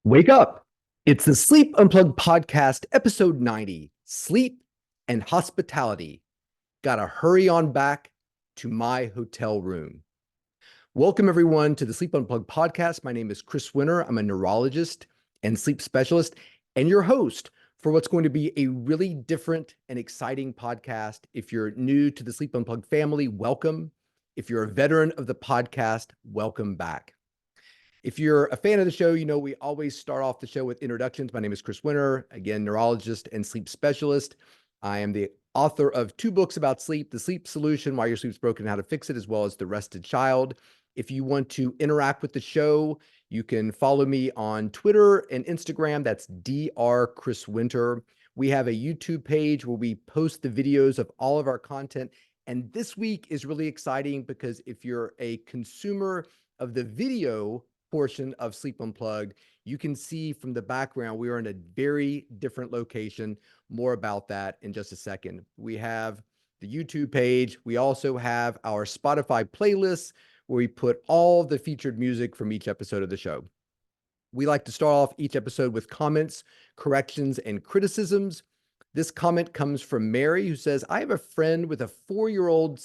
Wake up. It's the Sleep Unplugged podcast, episode 90, Sleep and Hospitality. Gotta hurry on back to my hotel room. Welcome, everyone, to the Sleep Unplugged podcast. My name is Chris Winter. I'm a neurologist and sleep specialist, and your host for what's going to be a really different and exciting podcast. If you're new to the Sleep Unplugged family, welcome. If you're a veteran of the podcast, welcome back. If you're a fan of the show, you know we always start off the show with introductions. My name is Chris Winter, again, neurologist and sleep specialist. I am the author of 2 books about sleep, The Sleep Solution, Why Your Sleep's Broken, How to Fix It, as well as The Rested Child. If you want to interact with the show, you can follow me on Twitter and Instagram. That's Dr. Chris Winter. We have a YouTube page where we post the videos of all of our content. And this week is really exciting because if you're a consumer of the video portion of Sleep Unplugged, you can see from the background, we are in a very different location. More about that in just a second. We have the YouTube page. We also have our Spotify playlists where we put all the featured music from each episode of the show. We like to start off each episode with comments, corrections, and criticisms. This comment comes from Mary, who says, I have a friend with a four-year-old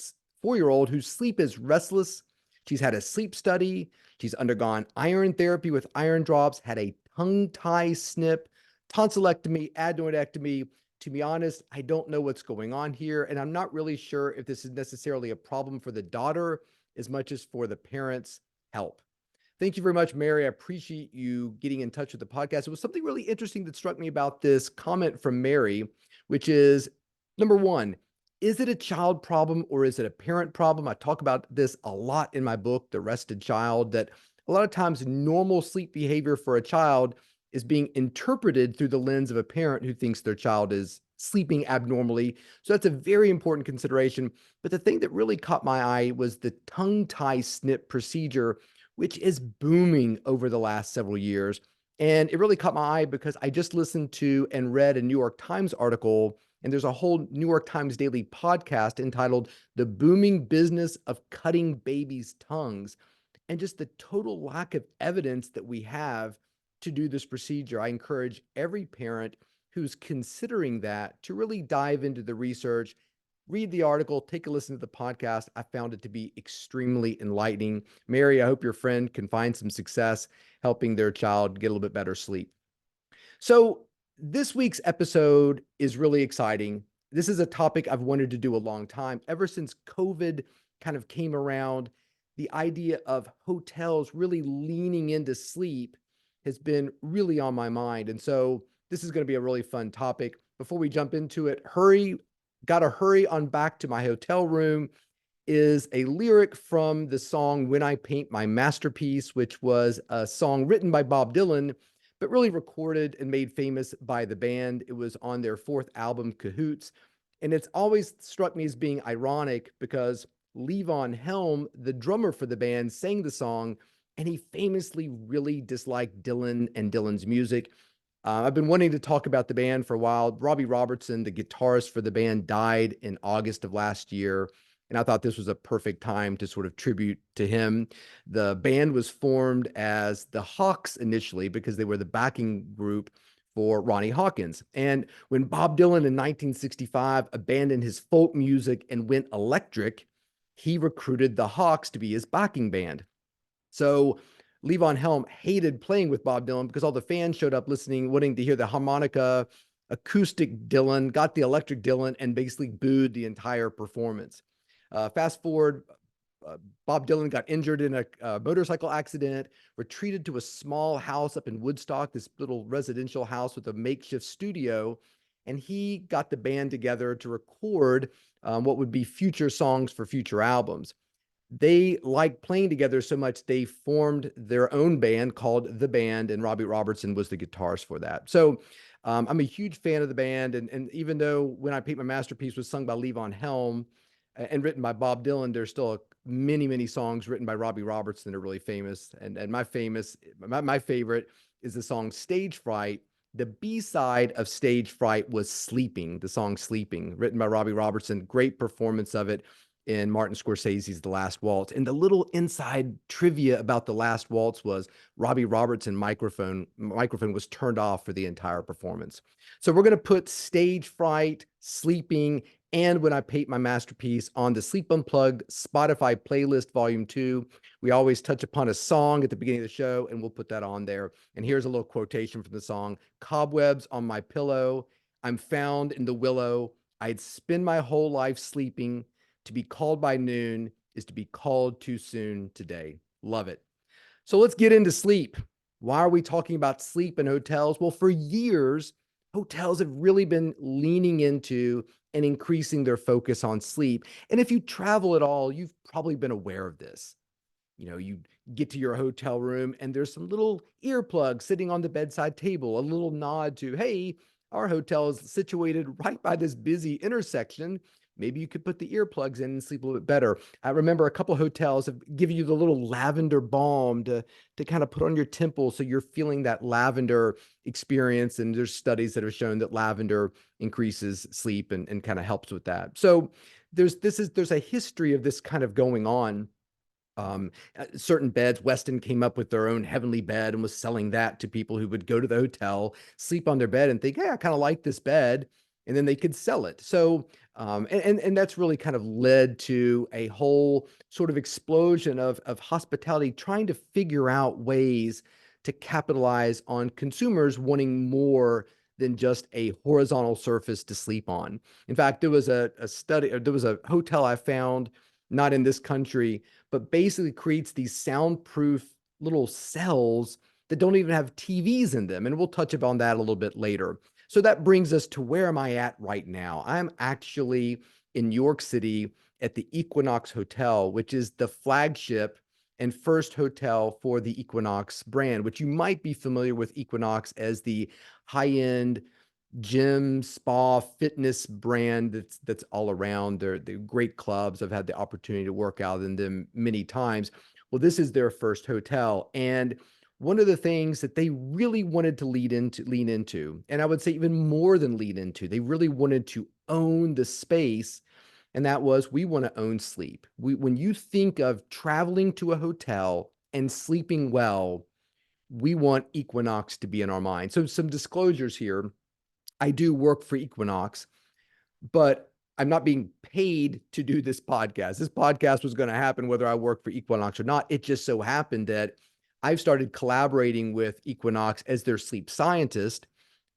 whose sleep is restless. She's had a sleep study. She's undergone iron therapy with iron drops, had a tongue tie snip, tonsillectomy, adenoidectomy. To be honest, I don't know what's going on here, and I'm not really sure if this is necessarily a problem for the daughter as much as for the parents' help. Thank you very much, Mary. I appreciate you getting in touch with the podcast. It was something really interesting that struck me about this comment from Mary, which is, number one, is it a child problem or is it a parent problem? I talk about this a lot in my book, The Rested Child, that a lot of times normal sleep behavior for a child is being interpreted through the lens of a parent who thinks their child is sleeping abnormally. So that's a very important consideration. But the thing that really caught my eye was the tongue tie snip procedure, which is booming over the last several years. And it really caught my eye because I just listened to and read a New York Times article, and there's a whole New York Times daily podcast entitled The Booming Business of Cutting Babies' Tongues, and just the total lack of evidence that we have to do this procedure. I encourage every parent who's considering that to really dive into the research, read the article, take a listen to the podcast. I found it to be extremely enlightening. Mary, I hope your friend can find some success helping their child get a little bit better sleep. So, this week's episode is really exciting. This is a topic I've wanted to do a long time. Ever since COVID kind of came around, the idea of hotels really leaning into sleep has been really on my mind. And so, this is going to be a really fun topic. Before we jump into it, gotta hurry on back to my hotel room is a lyric from the song When I Paint My Masterpiece, which was a song written by Bob Dylan, but really recorded and made famous by the band. It was on their 4th album, Cahoots. And it's always struck me as being ironic because Levon Helm, the drummer for the band, sang the song, and he famously really disliked Dylan and Dylan's music. I've been wanting to talk about the band for a while. Robbie Robertson, the guitarist for the band, died in August of last year. And I thought this was a perfect time to sort of tribute to him. The band was formed as the Hawks initially because they were the backing group for Ronnie Hawkins. And when Bob Dylan in 1965 abandoned his folk music and went electric, he recruited the Hawks to be his backing band. So Levon Helm hated playing with Bob Dylan because all the fans showed up listening, wanting to hear the harmonica, acoustic Dylan, got the electric Dylan, and basically booed the entire performance. Fast forward, Bob Dylan got injured in a motorcycle accident, retreated to a small house up in Woodstock, this little residential house with a makeshift studio, and he got the band together to record what would be future songs for future albums. They liked playing together so much they formed their own band called The Band, and Robbie Robertson was the guitarist for that. So I'm a huge fan of the band, and even though When I Paint My Masterpiece was sung by Levon Helm and written by Bob Dylan, there's still many songs written by Robbie Robertson that are really famous. And my favorite is the song Stage Fright. The B-side of Stage Fright was Sleeping, the song Sleeping, written by Robbie Robertson. Great performance of it. in Martin Scorsese's The Last Waltz. And the little inside trivia about The Last Waltz was Robbie Robertson microphone was turned off for the entire performance. So we're going to put stage fright, sleeping, and When I Paint My Masterpiece on the Sleep Unplugged Spotify playlist, Volume 2. We always touch upon a song at the beginning of the show, and we'll put that on there. And here's a little quotation from the song: "Cobwebs on my pillow, I'm found in the willow. I'd spend my whole life sleeping. To be called by noon is to be called too soon today." Love it. So let's get into sleep. Why are we talking about sleep in hotels? Well, for years, hotels have really been leaning into and increasing their focus on sleep. And if you travel at all, you've probably been aware of this. You get to your hotel room and there's some little earplugs sitting on the bedside table, a little nod to, hey, our hotel is situated right by this busy intersection. Maybe you could put the earplugs in and sleep a little bit better. I remember a couple of hotels have given you the little lavender balm to kind of put on your temple so you're feeling that lavender experience. And there's studies that have shown that lavender increases sleep and kind of helps with that. So there's a history of this kind of going on. Certain beds, Westin came up with their own heavenly bed and was selling that to people who would go to the hotel, sleep on their bed and think, hey, I kind of like this bed. And then they could sell it. So, and that's really kind of led to a whole sort of explosion of hospitality trying to figure out ways to capitalize on consumers wanting more than just a horizontal surface to sleep on. In fact, there was a study, or there was a hotel I found, not in this country, but basically creates these soundproof little cells that don't even have TVs in them. And we'll touch upon that a little bit later. So that brings us to, where am I at right now? I'm actually in New York City at the Equinox Hotel, which is the flagship and first hotel for the Equinox brand, which you might be familiar with Equinox as the high-end gym, spa, fitness brand that's all around. They're great clubs. I've had the opportunity to work out in them many times. Well, this is their first hotel. And one of the things that they really wanted to lean into, and I would say even more than lean into, they really wanted to own the space. And that was, we want to own sleep. When you think of traveling to a hotel and sleeping well, we want Equinox to be in our mind. So some disclosures here. I do work for Equinox, but I'm not being paid to do this podcast. This podcast was going to happen whether I work for Equinox or not. It just so happened that I've started collaborating with Equinox as their sleep scientist.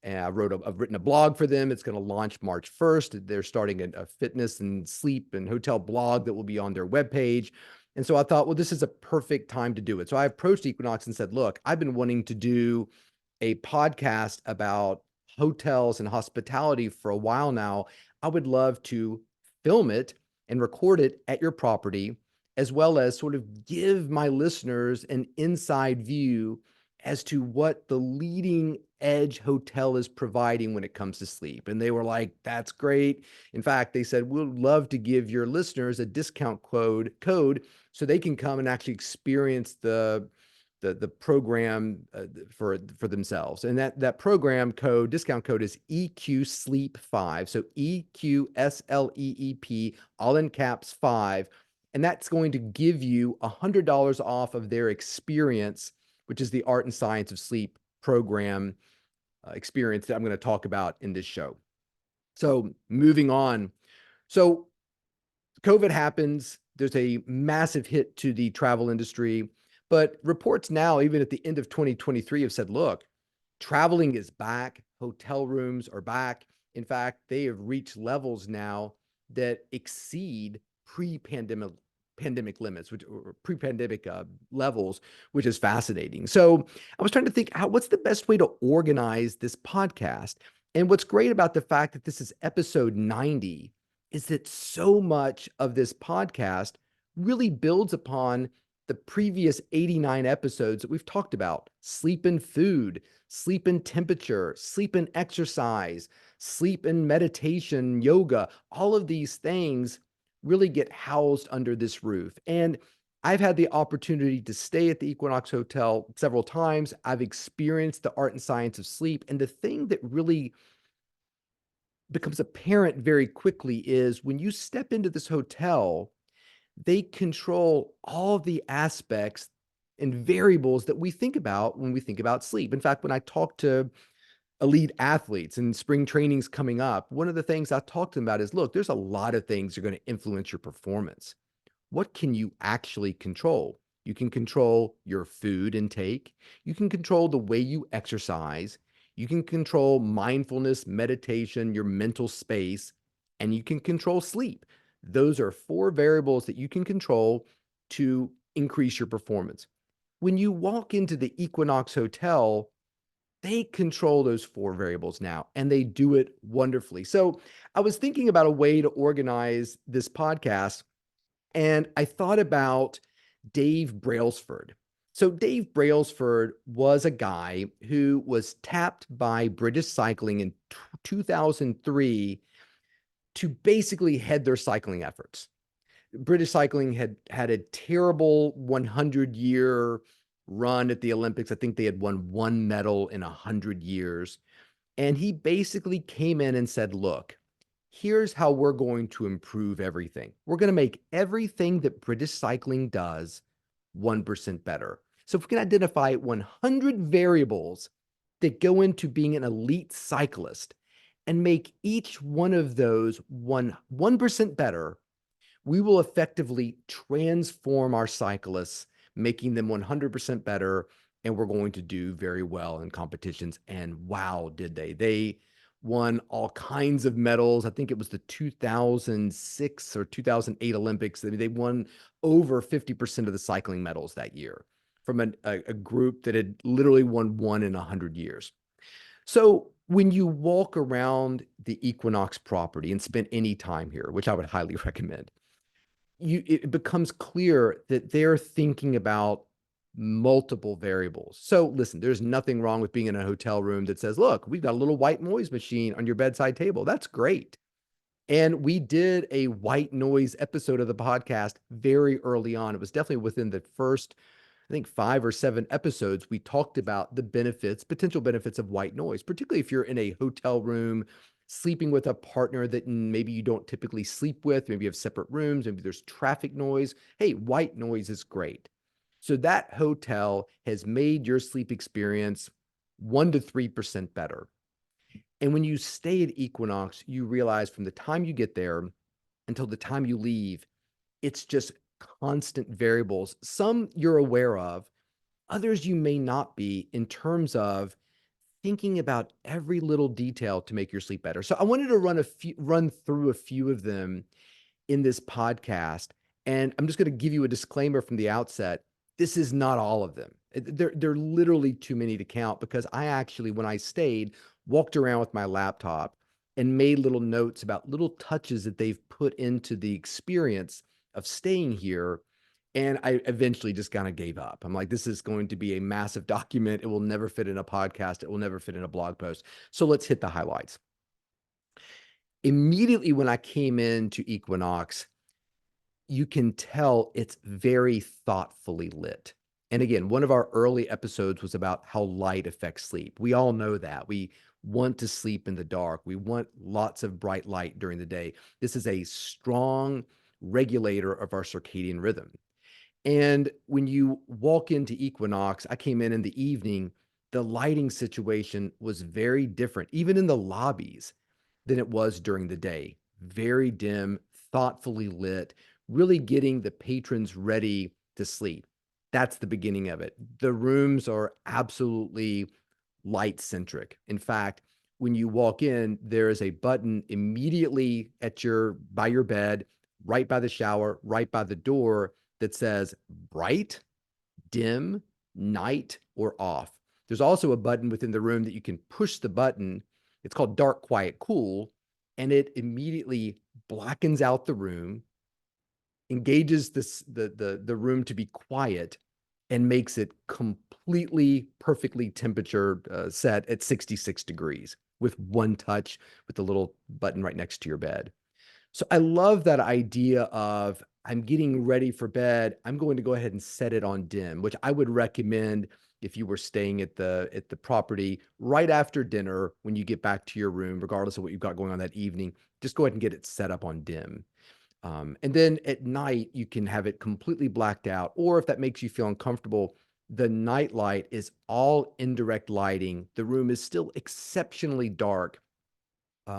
And I've written a blog for them. It's going to launch March 1st. They're starting a fitness and sleep and hotel blog that will be on their webpage. And so I thought, well, this is a perfect time to do it. So I approached Equinox and said, look, I've been wanting to do a podcast about hotels and hospitality for a while now. I would love to film it and record it at your property, as well as sort of give my listeners an inside view as to what the leading edge hotel is providing when it comes to sleep. And they were like, that's great. In fact, they said, we'd love to give your listeners a discount code so they can come and actually experience the program for themselves. And that program code, discount code, is EQ Sleep 5. So EQSLEEP, all in caps, 5. And that's going to give you $100 off of their experience, which is the Art and Science of Sleep program experience that I'm going to talk about in this show. So moving on. So COVID happens. There's a massive hit to the travel industry. But reports now, even at the end of 2023, have said, look, traveling is back. Hotel rooms are back. In fact, they have reached levels now that exceed pre-pandemic limits, which or pre-pandemic levels, which is fascinating. So I was trying to think, what's the best way to organize this podcast? And what's great about the fact that this is episode 90 is that so much of this podcast really builds upon the previous 89 episodes that we've talked about: sleep and food, sleep and temperature, sleep and exercise, sleep and meditation, yoga. All of these things really get housed under this roof. And I've had the opportunity to stay at the Equinox Hotel several times. I've experienced the art and science of sleep. And the thing that really becomes apparent very quickly is when you step into this hotel, They control all of the aspects and variables that we think about when we think about sleep. In fact, when I talk to elite athletes and spring training's coming up, one of the things I talk to them about is, look, there's a lot of things that are going to influence your performance. What can you actually control? You can control your food intake. You can control the way you exercise. You can control mindfulness, meditation, your mental space, and you can control sleep. Those are four variables that you can control to increase your performance. When you walk into the Equinox Hotel, they control those four variables now, and they do it wonderfully. So I was thinking about a way to organize this podcast, and I thought about Dave Brailsford. So Dave Brailsford was a guy who was tapped by British Cycling in 2003 to basically head their cycling efforts. British Cycling had a terrible 100-year run at the Olympics. I think they had won one medal in 100 years. And he basically came in and said, look, here's how we're going to improve everything. We're going to make everything that British Cycling does 1% better. So if we can identify 100 variables that go into being an elite cyclist and make each one of those 1% better, we will effectively transform our cyclists, making them 100% better, and we're going to do very well in competitions. And wow, did they. They won all kinds of medals. I think it was the 2006 or 2008 Olympics. They won over 50% of the cycling medals that year from a group that had literally won one in 100 years. So when you walk around the Equinox property and spend any time here, which I would highly recommend, it becomes clear that they're thinking about multiple variables. So listen, there's nothing wrong with being in a hotel room that says, look, we've got a little white noise machine on your bedside table. That's great. And we did a white noise episode of the podcast very early on. It was definitely within the first, I think, 5 or 7 episodes. We talked about the benefits, potential benefits of white noise, particularly if you're in a hotel room, sleeping with a partner that maybe you don't typically sleep with. Maybe you have separate rooms. Maybe there's traffic noise. Hey, white noise is great. So that hotel has made your sleep experience 1 to 3% better. And when you stay at Equinox, you realize from the time you get there until the time you leave, it's just constant variables. Some you're aware of, others you may not be, in terms of thinking about every little detail to make your sleep better. So I wanted to run through a few of them in this podcast, and I'm just going to give you a disclaimer from the outset. This is not all of them. They're literally too many to count, because I actually, when I stayed, walked around with my laptop and made little notes about little touches that they've put into the experience of staying here. And I eventually just kind of gave up. I'm like, this is going to be a massive document. It will never fit in a podcast. It will never fit in a blog post. So let's hit the highlights. Immediately when I came into Equinox, you can tell it's very thoughtfully lit. And again, one of our early episodes was about how light affects sleep. We all know that. We want to sleep in the dark. We want lots of bright light during the day. This is a strong regulator of our circadian rhythm. And when you walk into Equinox, I came in the evening, the lighting situation was very different, even in the lobbies, than it was during the day. Very dim, thoughtfully lit, really getting the patrons ready to sleep. That's the beginning of it. The rooms are absolutely light centric. In fact, when you walk in, there is a button immediately by your bed, right by the shower, right by the door, that says bright, dim, night, or off. There's also a button within the room that you can push the button. It's called dark, quiet, cool, and it immediately blackens out the room, engages the room to be quiet, and makes it completely perfectly temperature set at 66 degrees with one touch, with the little button right next to your bed. So I love that idea of, I'm getting ready for bed, I'm going to go ahead and set it on dim, which I would recommend if you were staying at the property right after dinner. When you get back to your room, regardless of what you've got going on that evening, just go ahead and get it set up on dim. And then at night, you can have it completely blacked out, or if that makes you feel uncomfortable, the night light is all indirect lighting. The room is still exceptionally dark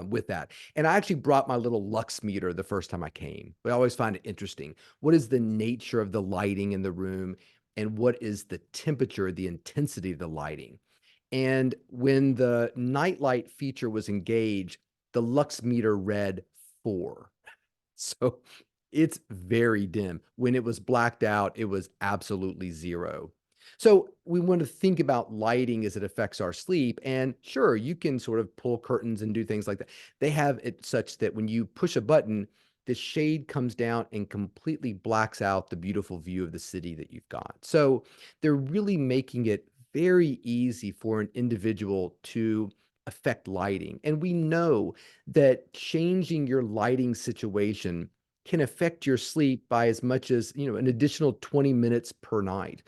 with that. And I actually brought my little lux meter the first time I came. I always find it interesting. What is the nature of the lighting in the room? And what is the temperature, the intensity of the lighting? And when the nightlight feature was engaged, the lux meter read 4. So it's very dim. When it was blacked out, it was absolutely 0. So we want to think about lighting as it affects our sleep. And sure, you can sort of pull curtains and do things like that. They have it such that when you push a button, the shade comes down and completely blacks out the beautiful view of the city that you've got. So they're really making it very easy for an individual to affect lighting. And we know that changing your lighting situation can affect your sleep by as much as, an additional 20 minutes per night.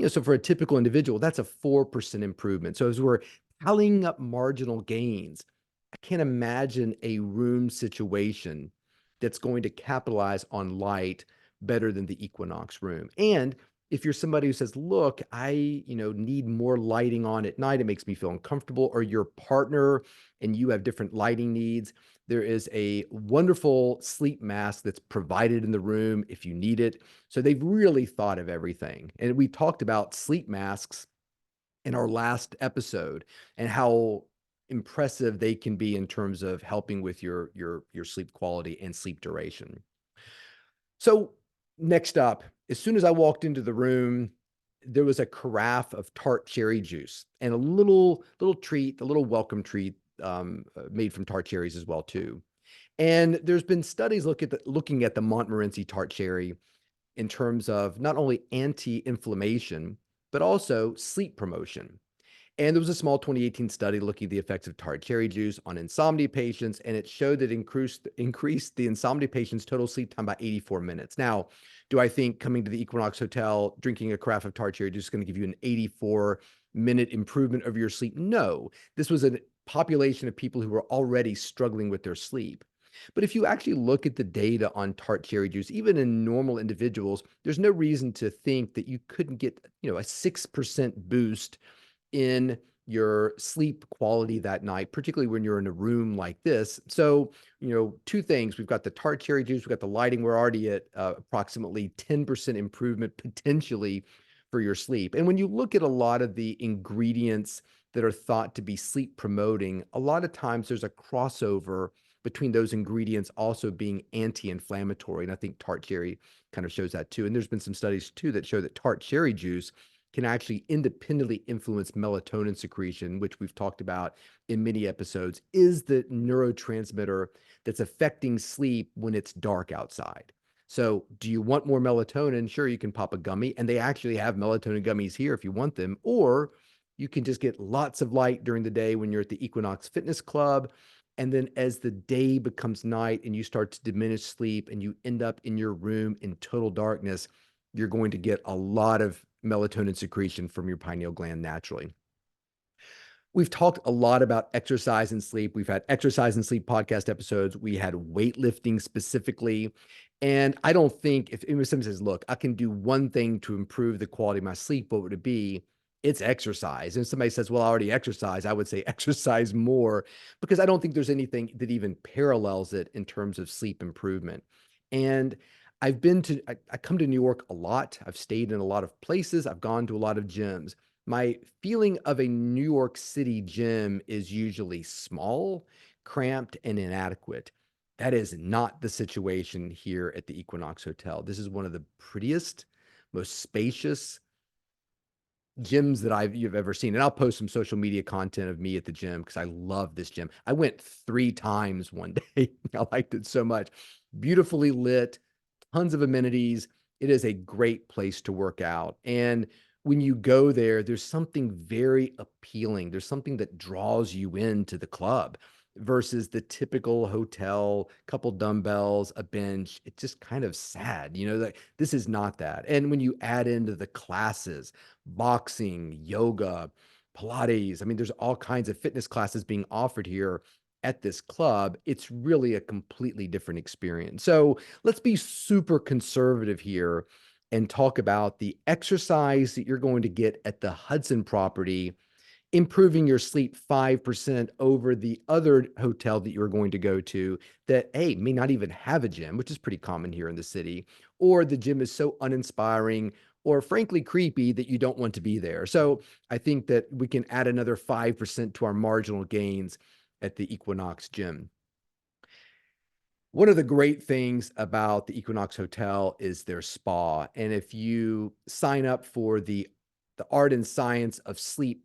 So for a typical individual, that's a 4% improvement. So as we're tallying up marginal gains, I can't imagine a room situation that's going to capitalize on light better than the Equinox room. And if you're somebody who says, look, I, need more lighting on at night, it makes me feel uncomfortable, or your partner and you have different lighting needs, there is a wonderful sleep mask that's provided in the room if you need it. So they've really thought of everything. And we talked about sleep masks in our last episode and how impressive they can be in terms of helping with your sleep quality and sleep duration. So next up, as soon as I walked into the room, there was a carafe of tart cherry juice and a little treat, a little welcome treat made from tart cherries as well too. And there's been studies looking at the Montmorency tart cherry in terms of not only anti-inflammation but also sleep promotion. And there was a small 2018 study looking at the effects of tart cherry juice on insomnia patients, and it showed that increased the insomnia patients' total sleep time by 84 minutes. Now, do I think coming to the Equinox Hotel, drinking a carafe of tart cherry juice is going to give you an 84-minute improvement of your sleep? No. This was a population of people who were already struggling with their sleep. But if you actually look at the data on tart cherry juice, even in normal individuals, there's no reason to think that you couldn't get, a 6% boost in your sleep quality that night, particularly when you're in a room like this. So, two things. We've got the tart cherry juice, we've got the lighting. We're already at approximately 10% improvement potentially for your sleep. And when you look at a lot of the ingredients that are thought to be sleep promoting, a lot of times there's a crossover between those ingredients also being anti-inflammatory. And I think tart cherry kind of shows that too. And there's been some studies too that show that tart cherry juice can actually independently influence melatonin secretion, which we've talked about in many episodes, is the neurotransmitter that's affecting sleep when it's dark outside. So do you want more melatonin? Sure, you can pop a gummy, and they actually have melatonin gummies here if you want them, or you can just get lots of light during the day when you're at the Equinox Fitness Club. And then as the day becomes night and you start to diminish sleep and you end up in your room in total darkness, you're going to get a lot of melatonin secretion from your pineal gland naturally. We've talked a lot about exercise and sleep. We've had exercise and sleep podcast episodes. We had weightlifting specifically. And I don't think if somebody says, look, I can do one thing to improve the quality of my sleep, what would it be? It's exercise. And if somebody says, well, I already exercise, I would say exercise more, because I don't think there's anything that even parallels it in terms of sleep improvement. And I come to New York a lot. I've stayed in a lot of places. I've gone to a lot of gyms. My feeling of a New York City gym is usually small, cramped, and inadequate. That is not the situation here at the Equinox Hotel. This is one of the prettiest, most spacious gyms that you've ever seen. And I'll post some social media content of me at the gym because I love this gym. I went 3 times one day. I liked it so much. Beautifully lit, tons of amenities. It is a great place to work out. And when you go there, there's something very appealing. There's something that draws you into the club versus the typical hotel, couple dumbbells, a bench. It's just kind of sad, that this is not that. And when you add into the classes, boxing, yoga, Pilates, I mean, there's all kinds of fitness classes being offered here. at this club, it's really a completely different experience. So let's be super conservative here and talk about the exercise that you're going to get at the Hudson property, improving your sleep 5% over the other hotel that you're going to go to that, hey, may not even have a gym, which is pretty common here in the city, or the gym is so uninspiring or frankly creepy that you don't want to be there. So I think that we can add another 5% to our marginal gains at the Equinox gym. One of the great things about the Equinox Hotel is their spa. And if you sign up for the Art and Science of Sleep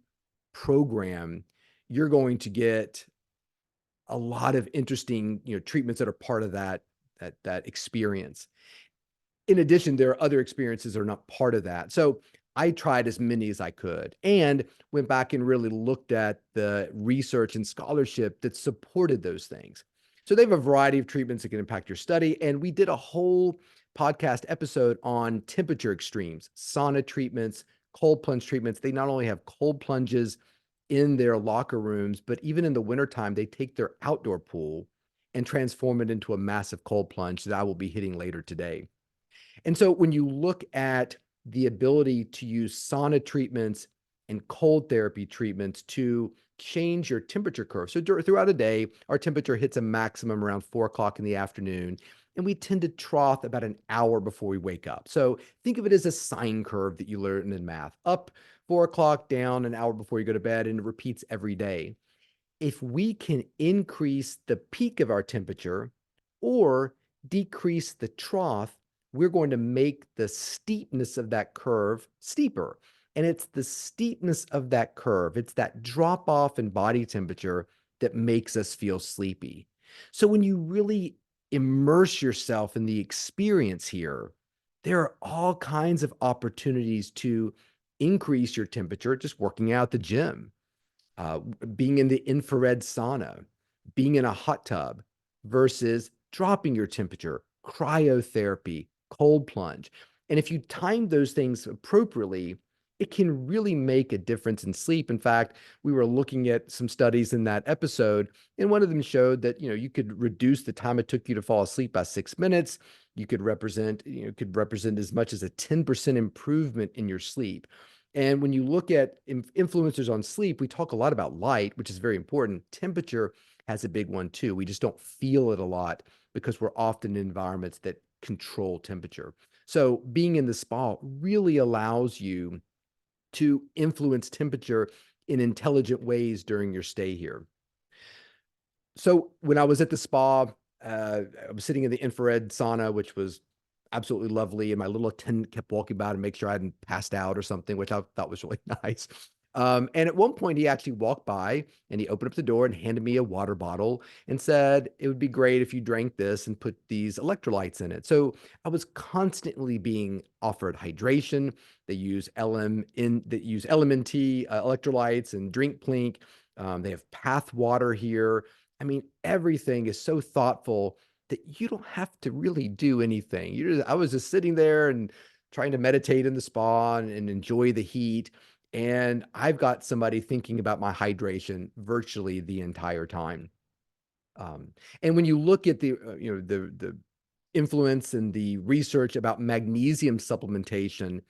program, you're going to get a lot of interesting, treatments that are part of that experience. In addition, there are other experiences that are not part of that. So I tried as many as I could and went back and really looked at the research and scholarship that supported those things. So they have a variety of treatments that can impact your study. And we did a whole podcast episode on temperature extremes, sauna treatments, cold plunge treatments. They not only have cold plunges in their locker rooms, but even in the wintertime, they take their outdoor pool and transform it into a massive cold plunge that I will be hitting later today. And so when you look at the ability to use sauna treatments and cold therapy treatments to change your temperature curve. So throughout a day, our temperature hits a maximum around 4 o'clock in the afternoon, and we tend to trough about an hour before we wake up. So think of it as a sine curve that you learn in math. Up 4 o'clock, down an hour before you go to bed, and it repeats every day. If we can increase the peak of our temperature or decrease the trough, we're going to make the steepness of that curve steeper. And it's the steepness of that curve, it's that drop off in body temperature that makes us feel sleepy. So when you really immerse yourself in the experience here, there are all kinds of opportunities to increase your temperature just working out at the gym, uh, being in the infrared sauna, being in a hot tub versus dropping your temperature, cryotherapy, cold plunge. And if you time those things appropriately, it can really make a difference in sleep. In fact, we were looking at some studies in that episode, and one of them showed that you could reduce the time it took you to fall asleep by 6 minutes. You could represent as much as a 10% improvement in your sleep. And when you look at influencers on sleep, we talk a lot about light, which is very important. Temperature has a big one too. We just don't feel it a lot because we're often in environments that control temperature. So being in the spa really allows you to influence temperature in intelligent ways during your stay here. So when I was at the spa, I was sitting in the infrared sauna, which was absolutely lovely. And my little attendant kept walking by to make sure I hadn't passed out or something, which I thought was really nice. And at one point, he actually walked by and he opened up the door and handed me a water bottle and said, "It would be great if you drank this and put these electrolytes in it." So I was constantly being offered hydration. They use LMNT electrolytes and Drink Plink. They have Path Water here. I mean, everything is so thoughtful that you don't have to really do anything. I was just sitting there and trying to meditate in the spa and enjoy the heat. And I've got somebody thinking about my hydration virtually the entire time. And when you look at the influence and the research about magnesium supplementation,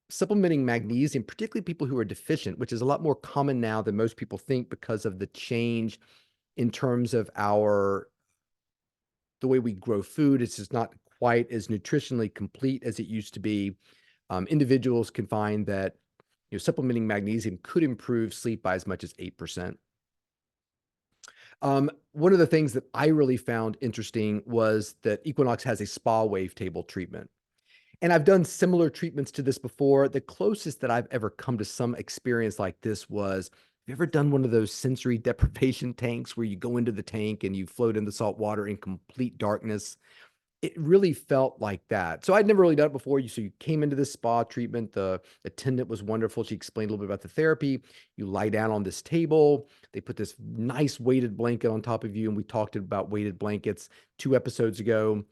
supplementing magnesium, particularly people who are deficient, which is a lot more common now than most people think because of the change in terms of the way we grow food. It's just not quite as nutritionally complete as it used to be. Individuals can find that supplementing magnesium could improve sleep by as much as 8%. One of the things that I really found interesting was that Equinox has a spa wavetable treatment. And I've done similar treatments to this before. The closest that I've ever come to some experience like this was, have you ever done one of those sensory deprivation tanks where you go into the tank and you float in the salt water in complete darkness? It really felt like that. So I'd never really done it before. So you came into this spa treatment. The attendant was wonderful. She explained a little bit about the therapy. You lie down on this table. They put this nice weighted blanket on top of you. And we talked about weighted blankets 2 episodes ago.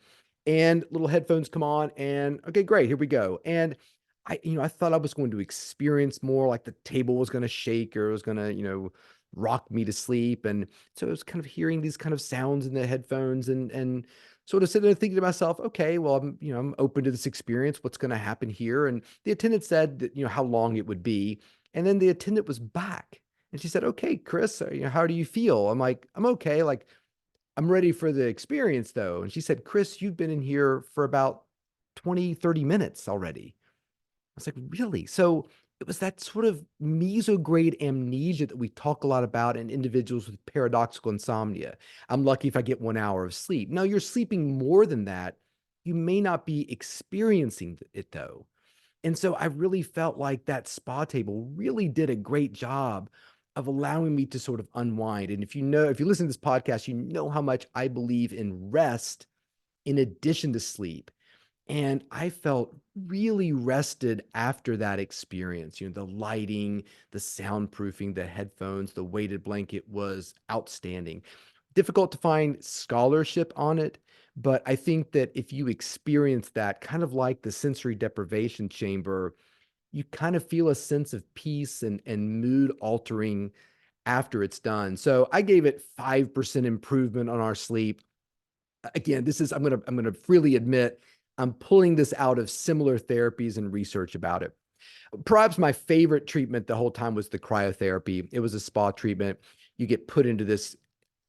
And little headphones come on and okay, great, here we go. And I thought I was going to experience more, like the table was going to shake or it was going to, rocked me to sleep. And so I was kind of hearing these kind of sounds in the headphones and sort of sitting there thinking to myself, okay, well, I'm open to this experience. What's going to happen here? And the attendant said that, how long it would be. And then the attendant was back and she said, okay, Chris, how do you feel? I'm like, I'm okay. Like, I'm ready for the experience though. And she said, Chris, you've been in here for about 20, 30 minutes already. I was like, really? So it was that sort of mesograde amnesia that we talk a lot about in individuals with paradoxical insomnia. I'm lucky if I get 1 hour of sleep. Now you're sleeping more than that. You may not be experiencing it though. And so I really felt like that spa table really did a great job of allowing me to sort of unwind. And if you listen to this podcast, you know how much I believe in rest in addition to sleep. And I felt really rested after that experience. The lighting, the soundproofing, the headphones, the weighted blanket was outstanding. Difficult to find scholarship on it, but I think that if you experience that, kind of like the sensory deprivation chamber, you kind of feel a sense of peace and mood altering after it's done. So I gave it 5% improvement on our sleep. Again, I'm gonna freely admit I'm pulling this out of similar therapies and research about it. Perhaps my favorite treatment the whole time was the cryotherapy. It was a spa treatment. You get put into this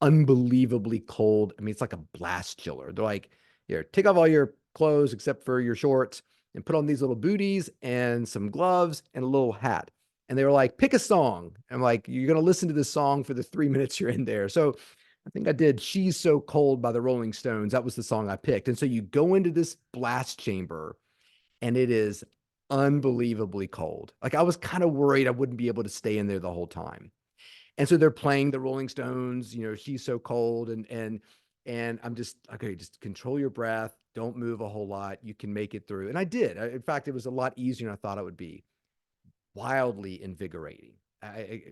unbelievably cold. I mean, it's like a blast chiller. They're like, here, take off all your clothes except for your shorts and put on these little booties and some gloves and a little hat. And they were like, pick a song. I'm like, you're going to listen to this song for the 3 minutes you're in there. So I think I did She's So Cold by the Rolling Stones. That was the song I picked. And so you go into this blast chamber and it is unbelievably cold. Like I was kind of worried I wouldn't be able to stay in there the whole time. And so they're playing the Rolling Stones, She's So Cold and I'm just okay, just control your breath, don't move a whole lot, you can make it through. And I did. In fact, it was a lot easier than I thought it would be. Wildly invigorating.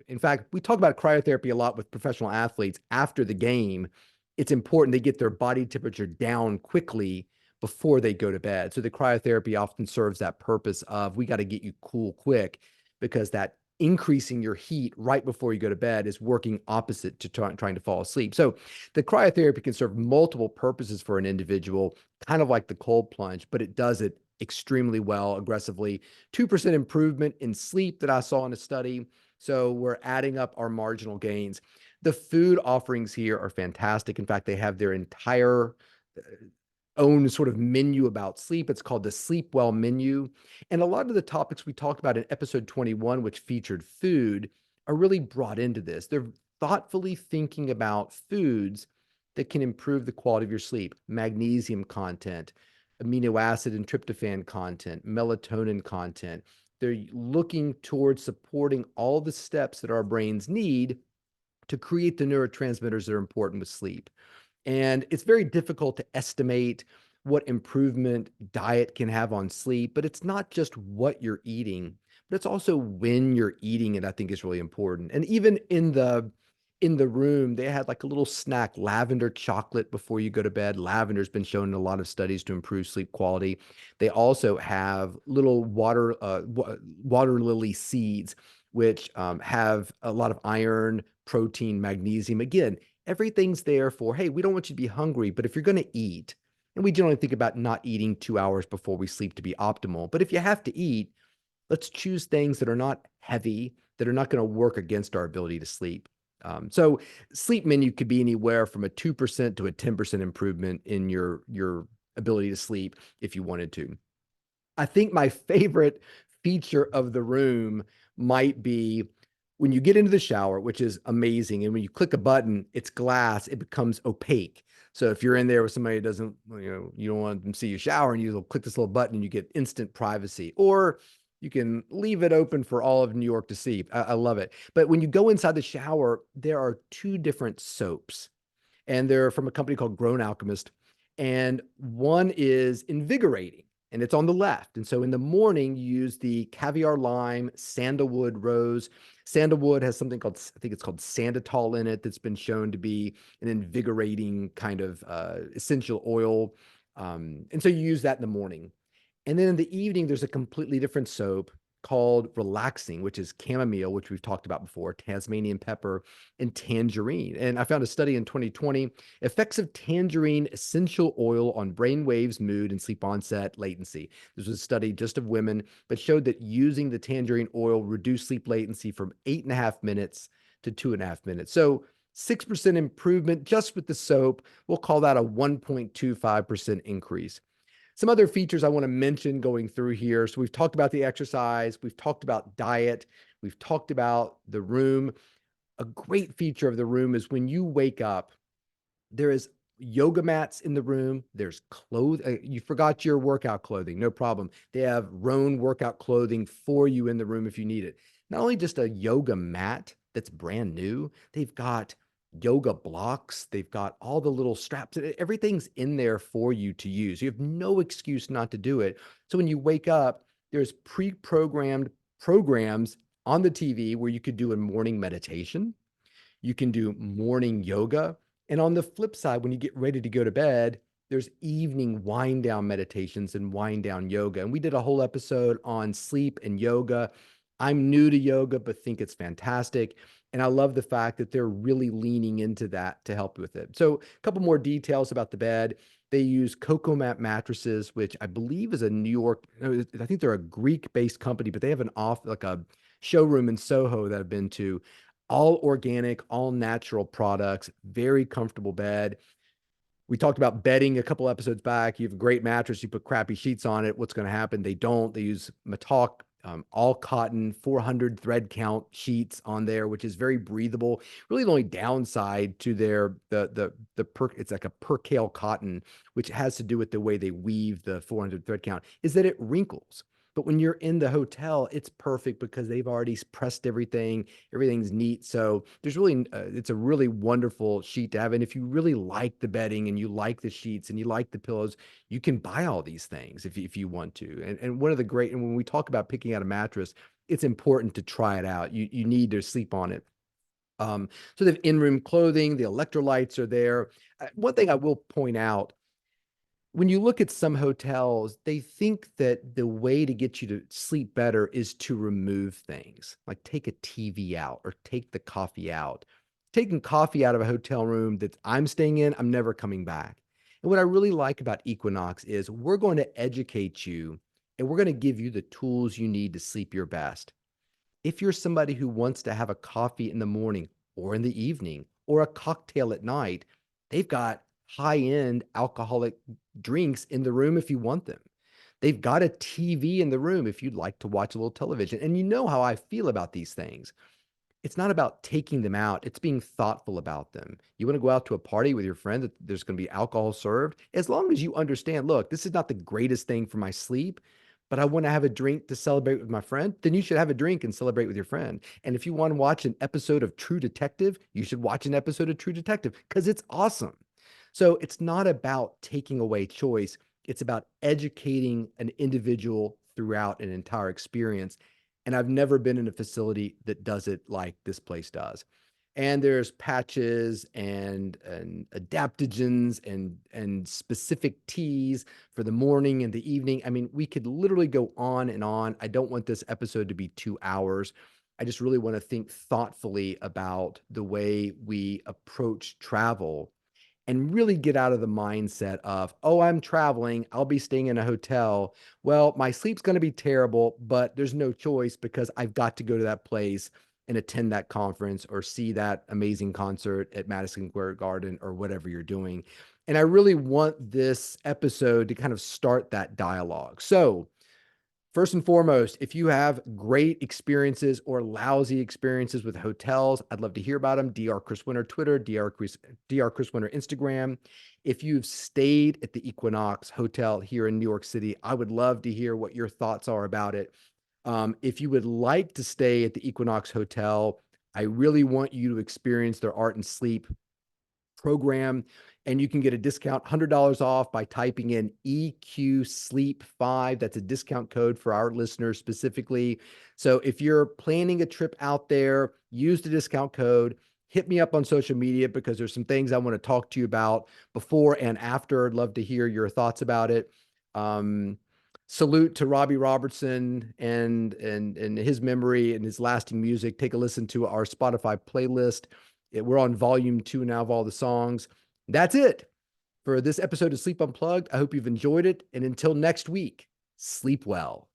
In fact, we talk about cryotherapy a lot with professional athletes. After the game, it's important they get their body temperature down quickly before they go to bed. So the cryotherapy often serves that purpose of we got to get you cool quick because that increasing your heat right before you go to bed is working opposite to trying to fall asleep. So the cryotherapy can serve multiple purposes for an individual, kind of like the cold plunge, but it does it extremely well, aggressively. 2% improvement in sleep that I saw in a study. So we're adding up our marginal gains. The food offerings here are fantastic. In fact, they have their entire own sort of menu about sleep. It's called the Sleep Well menu. And a lot of the topics we talked about in episode 21, which featured food, are really brought into this. They're thoughtfully thinking about foods that can improve the quality of your sleep, magnesium content, amino acid and tryptophan content, melatonin content. They're looking towards supporting all the steps that our brains need to create the neurotransmitters that are important with sleep. And it's very difficult to estimate what improvement diet can have on sleep, but it's not just what you're eating, but it's also when you're eating it, I think is really important. And even in the room, they had like a little snack, lavender chocolate before you go to bed. Lavender's been shown in a lot of studies to improve sleep quality. They also have little water lily seeds, which have a lot of iron, protein, magnesium. Again, everything's there for, hey, we don't want you to be hungry, but if you're going to eat, and we generally think about not eating 2 hours before we sleep to be optimal, but if you have to eat, let's choose things that are not heavy, that are not going to work against our ability to sleep. So sleep menu could be anywhere from a 2% to a 10% improvement in your ability to sleep if you wanted to. I think my favorite feature of the room might be when you get into the shower, which is amazing. And when you click a button, it's glass, it becomes opaque. So if you're in there with somebody who doesn't, you don't want them to see you shower and you click this little button and you get instant privacy. Or you can leave it open for all of New York to see. I love it. But when you go inside the shower, there are two different soaps and they're from a company called Grown Alchemist. And one is invigorating and it's on the left. And so in the morning, you use the caviar lime, sandalwood rose. Sandalwood has something called, I think it's called sanditol in it that's been shown to be an invigorating kind of essential oil. And so you use that in the morning. And then in the evening, there's a completely different soap. called relaxing, which is chamomile, which we've talked about before, Tasmanian pepper, and tangerine. And I found a study in 2020, effects of tangerine essential oil on brain waves, mood, and sleep onset latency. This was a study just of women, but showed that using the tangerine oil reduced sleep latency from 8.5 minutes to 2.5 minutes. So 6% improvement just with the soap. We'll call that a 1.25% increase. Some other features I want to mention going through here. So we've talked about the exercise, we've talked about diet, we've talked about the room. A great feature of the room is when you wake up, there is yoga mats in the room. There's clothes. You forgot your workout clothing. No problem. They have Roan workout clothing for you in the room if you need it. Not only just a yoga mat that's brand new, they've got yoga blocks. They've got all the little straps. Everything's in there for you to use. You have no excuse not to do it. So when you wake up, there's pre-programmed programs on the TV where you could do a morning meditation. You can do morning yoga. And on the flip side, when you get ready to go to bed, there's evening wind down meditations and wind down yoga. And we did a whole episode on sleep and yoga. I'm new to yoga, but think it's fantastic. And I love the fact that they're really leaning into that to help with it. So a couple more details about the bed. They use Cocoa Mat mattresses, which I believe is a New York, I think they're a Greek-based company, but they have like a showroom in Soho that I've been to. All organic, all natural products, very comfortable bed. We talked about bedding a couple episodes back. You have a great mattress, you put crappy sheets on it. What's going to happen? They don't. They use Matalk, all cotton, 400 thread count sheets on there, which is very breathable. Really, the only downside to their it's like a percale cotton, which has to do with the way they weave the 400 thread count, is that it wrinkles. But when you're in the hotel, it's perfect because they've already pressed everything. Everything's neat. So there's really, it's a really wonderful sheet to have. And if you really like the bedding and you like the sheets and you like the pillows, you can buy all these things if you want to. And one of the great, and when we talk about picking out a mattress, it's important to try it out. You need to sleep on it. So they have in-room clothing, the electrolytes are there. One thing I will point out, when you look at some hotels, they think that the way to get you to sleep better is to remove things, like take a TV out or take the coffee out. Taking coffee out of a hotel room that I'm staying in, I'm never coming back. And what I really like about Equinox is we're going to educate you and we're going to give you the tools you need to sleep your best. If you're somebody who wants to have a coffee in the morning or in the evening or a cocktail at night, they've got high-end alcoholic drinks in the room if you want them. They've got a TV in the room if you'd like to watch a little television. And you know how I feel about these things. It's not about taking them out. It's being thoughtful about them. You want to go out to a party with your friend that there's going to be alcohol served. As long as you understand, look, this is not the greatest thing for my sleep, but I want to have a drink to celebrate with my friend, then you should have a drink and celebrate with your friend. And if you want to watch an episode of True Detective, you should watch an episode of True Detective because it's awesome. So it's not about taking away choice. It's about educating an individual throughout an entire experience. And I've never been in a facility that does it like this place does. And there's patches and adaptogens and specific teas for the morning and the evening. I mean, we could literally go on and on. I don't want this episode to be 2 hours. I just really want to think thoughtfully about the way we approach travel and really get out of the mindset of, oh, I'm traveling, I'll be staying in a hotel. Well, my sleep's going to be terrible, but there's no choice because I've got to go to that place and attend that conference or see that amazing concert at Madison Square Garden or whatever you're doing. And I really want this episode to kind of start that dialogue. So, first and foremost, if you have great experiences or lousy experiences with hotels, I'd love to hear about them. Dr. Chris Winter Twitter, Dr. Chris Winter Instagram. If you've stayed at the Equinox Hotel here in New York City, I would love to hear what your thoughts are about it. If you would like to stay at the Equinox Hotel, I really want you to experience their art and sleep program, and you can get a discount, $100 off by typing in EQ Sleep 5. That's a discount code for our listeners specifically. So if you're planning a trip out there, use the discount code. Hit me up on social media because there's some things I want to talk to you about before and after. I'd love to hear your thoughts about it. salute to Robbie Robertson and his memory and his lasting music. Take a listen to our Spotify playlist. We're on volume 2 now of all the songs. That's it for this episode of Sleep Unplugged. I hope you've enjoyed it. And until next week, sleep well.